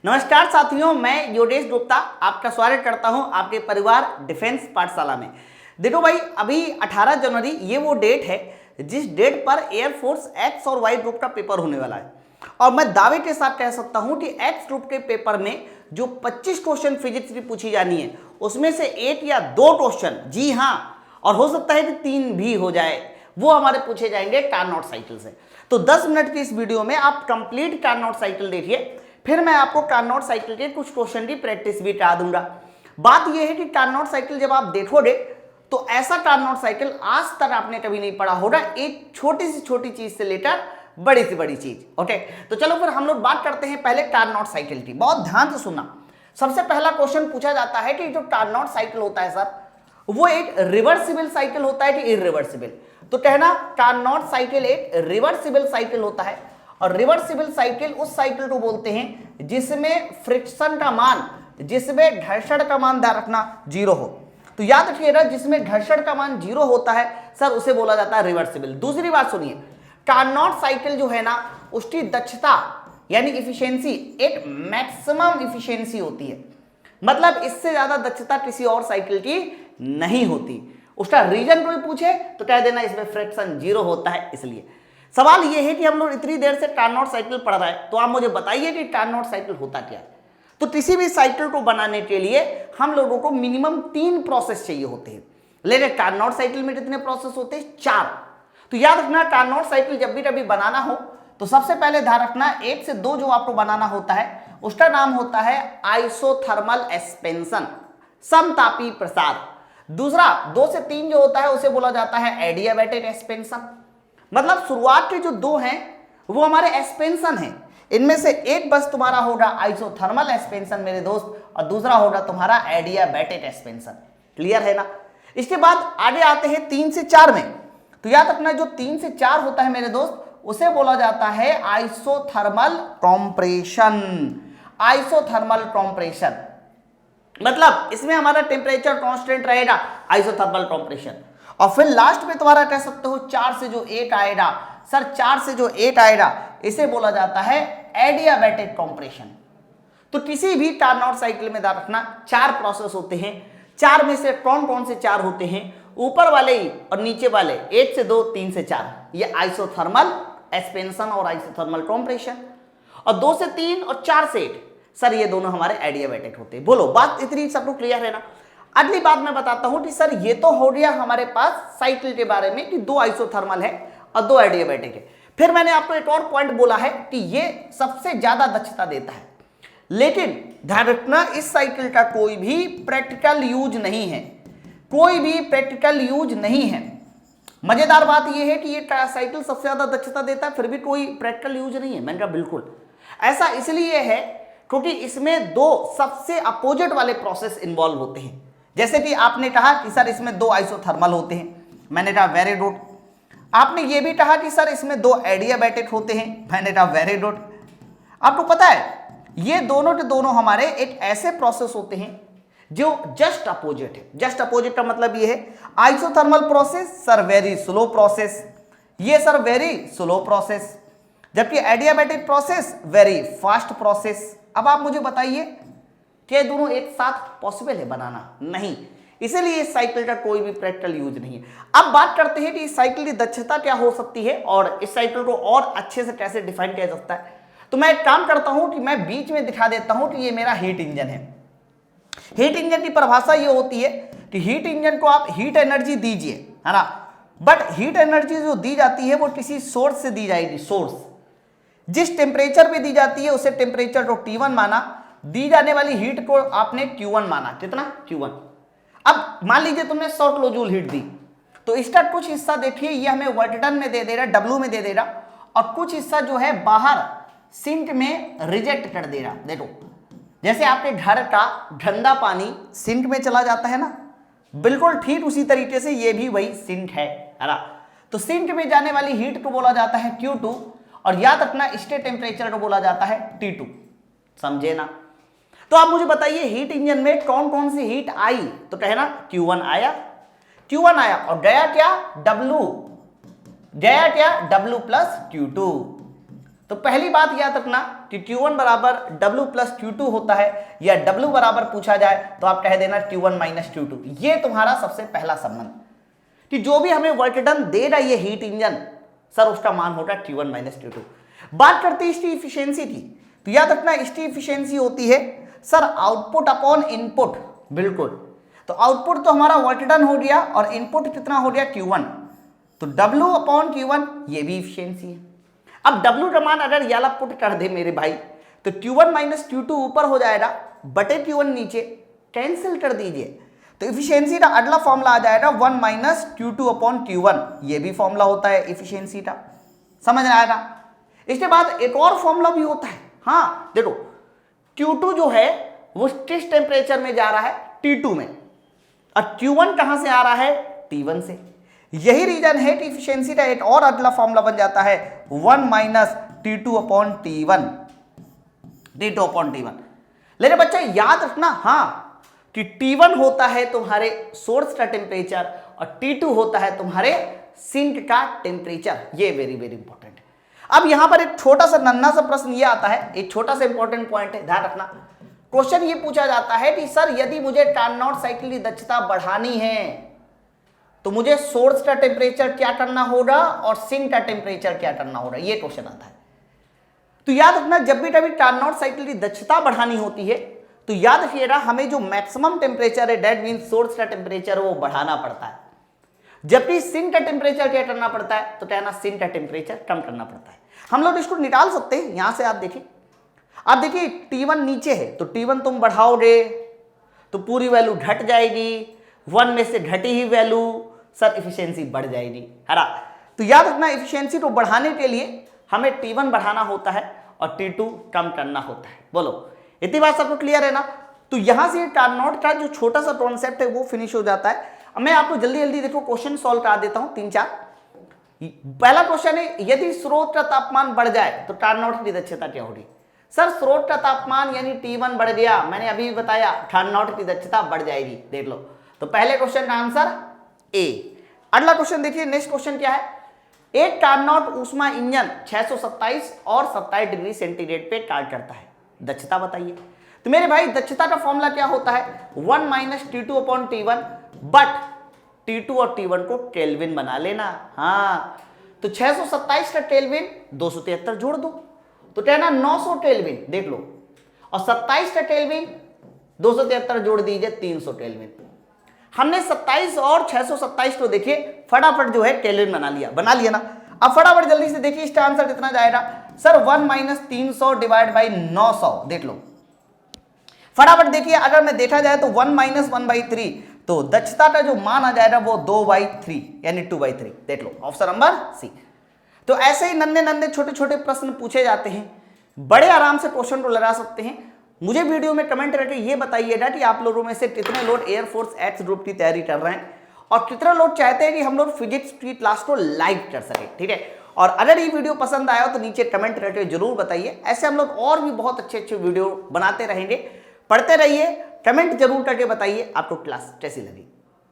नमस्कार साथियों, मैं योगेश गुप्ता आपका स्वागत करता हूं आपके परिवार डिफेंस पाठशाला में। देखो भाई, अभी 18 जनवरी ये वो डेट है जिस डेट पर एयरफोर्स एक्स और वाई ग्रुप का पेपर होने वाला है। और मैं दावे के साथ कह सकता हूं कि एक्स ग्रुप के पेपर में जो 25 क्वेश्चन फिजिक्स की पूछी जानी है उसमें से 1 या 2 क्वेश्चन, जी हाँ, और हो सकता है कि 3 भी हो जाए, वो हमारे पूछे जाएंगे कार्नोट साइकिल से। तो 10 मिनट की इस वीडियो में आप कंप्लीट कार्नोट साइकिल देखिए, फिर मैं आपको कार्नोट साइकिल के कुछ क्वेश्चन की प्रैक्टिस भी करा दूंगा। बात यह है कि कार्नोट साइकिल जब आप देखोगे तो ऐसा कार्नोट साइकिल आज तक आपने कभी नहीं पढ़ा होगा, एक छोटी से छोटी चीज से लेकर बड़ी से बड़ी चीज। ओके, तो चलो फिर हम लोग बात करते हैं पहले कार्नोट साइकिल की। बहुत ध्यान से सुनना। सबसे पहला क्वेश्चन पूछा जाता है कि जो कार्नोट साइकिल होता है सर, वो एक रिवर्सिबल साइकिल होता है कि इरिवर्सिबल? तो कहना कार्नोट साइकिल एक रिवर्सिबल साइकिल होता है। और रिवर्सिबल साइकिल उस साइकिल को बोलते हैं जिसमें फ्रिक्शन का मान, जिसमें घर्षण का मान ध्यान रखना 0 हो। तो याद रखिएगा, जिसमें घर्षण का मान 0 होता है सर, उसे बोला जाता है रिवर्सिबल। दूसरी बात सुनिए, कार्नोट साइकिल जो है ना, उसकी दक्षता यानी इफिशियंसी एक मैक्सिमम इफिशियंसी होती है। मतलब इससे ज्यादा दक्षता किसी और साइकिल की नहीं होती। उसका रीजन कोई पूछे तो कह देना इसमें फ्रिक्शन 0 होता है। इसलिए सवाल यह है कि हम लोग इतनी देर से कार्नोट साइकिल पढ़ रहे हैं, तो आप मुझे बताइए कि कार्नोट साइकिल होता क्या है। तो किसी भी साइकिल को बनाने के लिए हम लोगों को मिनिमम 3 प्रोसेस चाहिए होते हैं, लेकिन कार्नोट साइकिल में कितने प्रोसेस होते हैं? 4। तो याद रखना, कार्नोट साइकिल जब भी कभी बनाना हो तो सबसे पहले ध्यान रखना 1 से 2 जो आपको बनाना होता है उसका नाम होता है आइसोथर्मल एक्सपेंशन, समतापी प्रसार। दूसरा 2 से 3 जो होता है उसे बोला जाता है एडियाबैटिक एक्सपेंशन। मतलब शुरुआत के जो 2 हैं वो हमारे एक्सपेंशन हैं। इनमें से एक बस तुम्हारा होगा आइसोथर्मल एक्सपेंशन मेरे दोस्त, और दूसरा होगा तुम्हारा एडियाबैटिक एक्सपेंशन। क्लियर है ना? इसके बाद आगे आते हैं 3 से 4 में। तो याद रखना, जो 3 से 4 होता है मेरे दोस्त, उसे बोला जाता है आइसोथर्मल कॉम्प्रेशन। आइसोथर्मल कॉम्प्रेशन मतलब इसमें हमारा टेम्परेचर कांस्टेंट रहेगा, आइसोथर्मल कॉम्प्रेशन। और फिर लास्ट में तुम्हारा कह सकते हो 4 से जो 1 आएगा सर, 4 से जो 1 आएगा इसे बोला जाता है एडियाबैटिक कॉम्प्रेशन। तो किसी भी कार्नोट साइकिल में ध्यान रखना 4 प्रोसेस होते हैं। 4 में से कौन कौन से 4 होते हैं? ऊपर वाले ही और नीचे वाले 1 से 2, 3 से 4, ये आइसोथर्मल एक्सपेंशन और आइसोथर्मल कॉम्प्रेशन। और 2 से 3 और 4 से 1 सर, ये दोनों हमारे एडियाबैटिक होते हैं। बोलो, बात इतनी सबको क्लियर है ना? अगली बात मैं बताता हूं कि सर ये तो हो गया हमारे पास साइकिल के बारे में कि 2 आइसोथर्मल है और 2 एडियाबैटिक है। फिर मैंने आपको एक और पॉइंट बोला है कि ये सबसे ज्यादा दक्षता देता है, लेकिन ध्यान रखना इस साइकिल का कोई भी प्रैक्टिकल यूज नहीं है। कोई भी प्रैक्टिकल यूज नहीं है। मजेदार बात यह है कि ये साइकिल सबसे ज्यादा दक्षता देता है, फिर भी कोई प्रैक्टिकल यूज नहीं है। मैंने कहा बिल्कुल ऐसा इसलिए है क्योंकि इसमें 2 सबसे अपोजिट वाले प्रोसेस इन्वॉल्व होते हैं। जैसे कि आपने कहा कि सर इसमें 2 आइसोथर्मल होते हैं, मैंने कहा वेरी गुड। आपने ये भी कहा कि सर इसमें 2 एडियाबैटिक होते हैं, मैंने कहा वेरी गुड। आपको पता है ये दोनों के दोनों हमारे एक ऐसे प्रोसेस होते हैं जो जस्ट अपोजिट है। जस्ट अपोजिट का मतलब ये है, isothermal process sir very slow process, ये सर वेरी स्लो प्रोसेस, जबकि adiabatic process very fast process. अब आप मुझे बताइए कि दोनों एक साथ पॉसिबल है बनाना? नहीं। इसीलिए इस साइकिल का कोई भी प्रैक्टिकल यूज नहीं है। अब बात करते हैं कि इस साइकिल की दक्षता क्या हो सकती है और इस साइकिल को और अच्छे से कैसे डिफाइन किया जा सकता है। तो मैं एक काम करता हूं कि मैं बीच में दिखा देता हूं कि ये मेरा हीट इंजन है। हीट इंजन की परिभाषा ये होती है कि हीट इंजन को आप हीट एनर्जी दीजिए, है ना, बट हीट एनर्जी जो दी जाती है वो किसी सोर्स से दी जाएगी। सोर्स जिस टेम्परेचर पे दी जाती है उसे टेम्परेचर को T1 माना, दी जाने वाली हीट को आपने Q1 माना। कितना? Q1। अब मान लीजिए तुमने 100 किलो जूल हीट दी, तो इसका कुछ हिस्सा देखिए ये हमें वर्क डन में दे देगा, W में दे देगा, और कुछ हिस्सा जो है बाहर सिंक में रिजेक्ट कर देगा। देखो, जैसे आपके घर का गंदा पानी सिंक में चला जाता है ना, बिल्कुल ठीक उसी तरीके से ये भी वही सिंक है ना। तो सिंक में जाने वाली हीट को बोला जाता है Q2, और याद रखना इसके टेम्परेचर को बोला जाता है T2। समझे ना? तो आप मुझे बताइए हीट इंजन में कौन कौन सी हीट आई? तो कहना Q1 आया, Q1 आया, और गया क्या? W। गया क्या? W plus Q2। तो पहली बात याद रखना कि Q1 बराबर W प्लस Q2 होता है, या W बराबर पूछा जाए तो आप कह देना Q1 माइनस Q2। ये तुम्हारा सबसे पहला संबंध कि जो भी हमें वर्क डन दे रहा है ये हीट इंजन, सर उसका मान होगा Q1 माइनस Q2। बात करते हैं इसकी इफिशियंसी की, तो याद रखना इसकी इफिशियंसी होती है सर आउटपुट अपॉन इनपुट। बिल्कुल, तो आउटपुट तो हमारा वर्क डन हो गया और इनपुट कितना हो गया Q1, तो W अपॉन Q1 ये भी इफिशियंसी है। अब W का मान अगर ये वाला पुट कर दे मेरे भाई तो Q1 माइनस Q2 ऊपर हो जाएगा, बटे Q1 नीचे, कैंसिल कर दीजिए, तो इफिशियंसी का अगला फॉर्मूला आ जाएगा 1 माइनस Q2 अपॉन Q1, ये भी फॉर्मूला होता है इफिशियंसी का, समझ में आएगा। इसके बाद एक और फॉर्मूला भी होता है, हाँ देखो Q2 जो है वो किस टेम्परेचर में जा रहा है, T2 में, और Q1 कहां से आ रहा है, T1 से। यही रीजन है कि इफिशियंसी का एक और अगला फॉर्मूला बन जाता है 1 minus T2 upon T1, T2 upon T1। लेकिन बच्चा याद रखना हाँ कि T1 होता है तुम्हारे सोर्स का टेम्परेचर और T2 होता है तुम्हारे सिंक का टेम्परेचर, ये वेरी वेरी इंपॉर्टेंट है। अब यहां पर एक छोटा सा नन्हा सा प्रश्न ये आता है, एक छोटा सा इंपॉर्टेंट पॉइंट है, ध्यान रखना। क्वेश्चन ये पूछा जाता है कि सर यदि मुझे कार्नोट साइकिल की दक्षता बढ़ानी है तो मुझे सोर्स का टेम्परेचर क्या करना होगा और सिंक का टेम्परेचर क्या करना होगा, ये क्वेश्चन आता है। तो याद रखना जब भी कभी कार्नोट साइकिल की दक्षता बढ़ानी होती है तो याद रखिएगा हमें जो मैक्सिमम टेम्परेचर है दैट मीन सोर्स का टेम्परेचर वो बढ़ाना पड़ता है, जबकि सिंक का टेम्परेचर क्या करना पड़ता है, तो कहना सिंक का टेम्परेचर कम करना पड़ता है। हम लोग इसको निकाल सकते हैं यहां से, आप देखिए T1 नीचे है तो T1 तुम बढ़ाओगे तो पूरी वैल्यू घट जाएगी, 1 में से घटी ही वैल्यू सर इफिशियंसी बढ़ जाएगी, है ना। तो याद रखना इफिशियंसी को बढ़ाने के लिए हमें T1 बढ़ाना होता है और T2 कम करना होता है। बोलो इतनी बात सबको क्लियर है ना। तो यहां से कार्नोट का जो छोटा सा कॉन्सेप्ट है वो फिनिश हो जाता है। अब मैं आपको जल्दी जल्दी देखो क्वेश्चन सॉल्व करा देता हूं 3-4। पहला क्वेश्चन है यदि स्रोत का तापमान बढ़ जाए तो कार्नोट की दक्षता क्या होगी। सर स्रोत का तापमान यानी T1 बढ़ गया, मैंने अभी बताया कार्नोट की दक्षता बढ़ जाएगी, देख लो। तो पहले क्वेश्चन का आंसर ए। अगला क्वेश्चन देखिए, नेक्स्ट क्वेश्चन क्या है, एक कार्नोट ऊष्मा इंजन 627 और 27 डिग्री सेंटीग्रेड पे कार्य करता है, दक्षता बताइए। तो मेरे भाई दक्षता का फॉर्मूला क्या होता है, 1 minus T2 upon T1, but T2 और T1 को केल्विन बना लेना। हाँ तो 627 का केल्विन 273 जोड़ दो तो कहना 900 केल्विन, देख लो, और 27 का केल्विन 273 जोड़ दीजिए 300 केल्विन। हमने 27 और 627 को देखिए फटाफट जो है केल्विन बना लिया ना। अब फटाफट जल्दी से देखिए इसका आंसर कितना जाएगा, सर 1 माइनस 300 डिवाइड बाई 900, देख लो फटाफट देखिए। अगर मैं देखा जाए तो 1 माइनस 1/3, तो दक्षता का जो मान आ जाएगा वो 2/3 यानी 2/3, देख लो ऑप्शन नंबर सी। तो ऐसे ही नन्हे नन्हे छोटे छोटे प्रश्न पूछे जाते हैं, बड़े आराम से क्वेश्चन को लगा सकते हैं। मुझे वीडियो में कमेंट करके ये बताइएगा कि आप लोगों में से कितने लोग एयरफोर्स एक्स ग्रुप की तैयारी कर रहे हैं और कितने लोग चाहते हैं कि हम लोग फिजिक्स की क्लास को लाइव कर सके, ठीक है। और अगर ये वीडियो पसंद आया हो तो नीचे कमेंट करके जरूर बताइए। ऐसे हम लोग और भी बहुत अच्छे अच्छे वीडियो बनाते रहेंगे, पढ़ते रहिए, कमेंट जरूर करके बताइए आपको क्लास कैसी लगी।